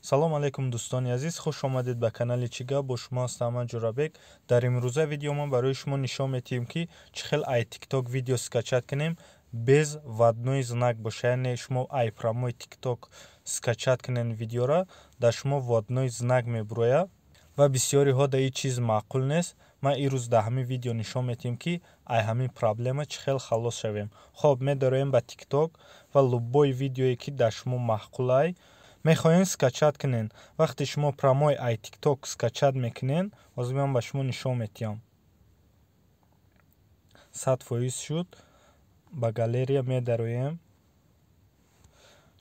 салом алейкум дӯстони азиз, хуш омадед ба канали Чига. Бо шумо ҳастам ман Ҷурабек. дар имрӯза видео мо барои шумо нишон медиҳем ки чӣ хел ай тикток видео скачат кунем без вводной знак боша, яъне шумо ай промои тикток скачат кунен видеора, дар шумо вводной знак мебурояд ва бисёриҳо да ин чиз маъқул нест. ман имрӯз дар ҳамин видео нишон медиҳем ки ай ҳамин проблема чӣ хел халос шавем. хоб медароем ба тикток ва любой видеое ки дар шумо маъқулай мехоҳем скачат кунен. вақте шумо промои ай тикток скачат мекунен, ҳозир ман ба шумо нишон медиҳам. 100% шуд. ба галерея медароем.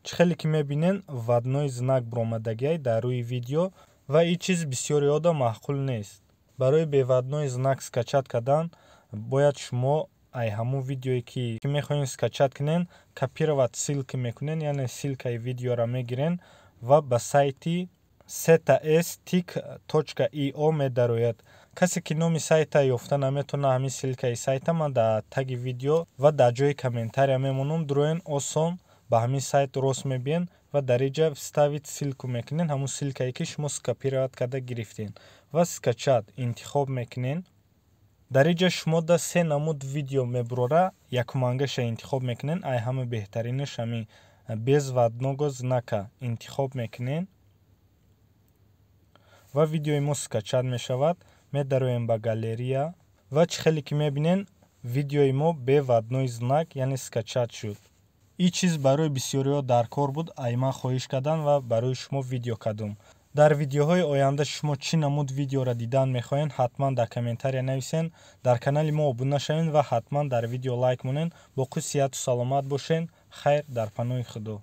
чӣ хеле ки мебинен вводной знак буромадагиай дар рӯи видео ва ин чиз бисёриҳода маъқул нест. барои бевводной знак скачат кардан бояд шумо ай ҳамун видеое ки мехоҳем скачат кунен копировать ссилка мекунен, яъне ссилкаи видеора мегирен ва ба сайти sets.io медарояд. касе ки номи сайта ёфта наметавонад, ҳамин ссилкаи сайта ман дар таги видео ва дар ҷои комментария мемонам. дуроен осон ба ҳамин сайт рост мебиен ва дар инҷа вставит ссилку мекунен, ҳамун ссилкае ки шумо скопировать карда гирифтен ва скачат интихоб мекунен. дар инҷа шумо да се намуд видео мебурора, якумангаша интихоб мекунен. ай ҳама беҳтаринаш ҳамин без вводного знака интихоб мекунен ва видеои мо скачат мешавад. медароем ба галерея ва чӣ хеле ки мебинен видеои мо бевводной знак, яъне скачат шуд. ин чиз барои бисёриҳо дар кор буд. ай ман хоҳиш кардан ва барои шумо видео кардам. дар видеоҳои оянда шумо чӣ намуд видеоро дидан мехоҳед, ҳатман дар комментария нависен. дар канали мо обуна шавед ва ҳатман дар видео лайк монен. боқӣ сиҳату саломат бошед. хайр, дар паноҳи худо.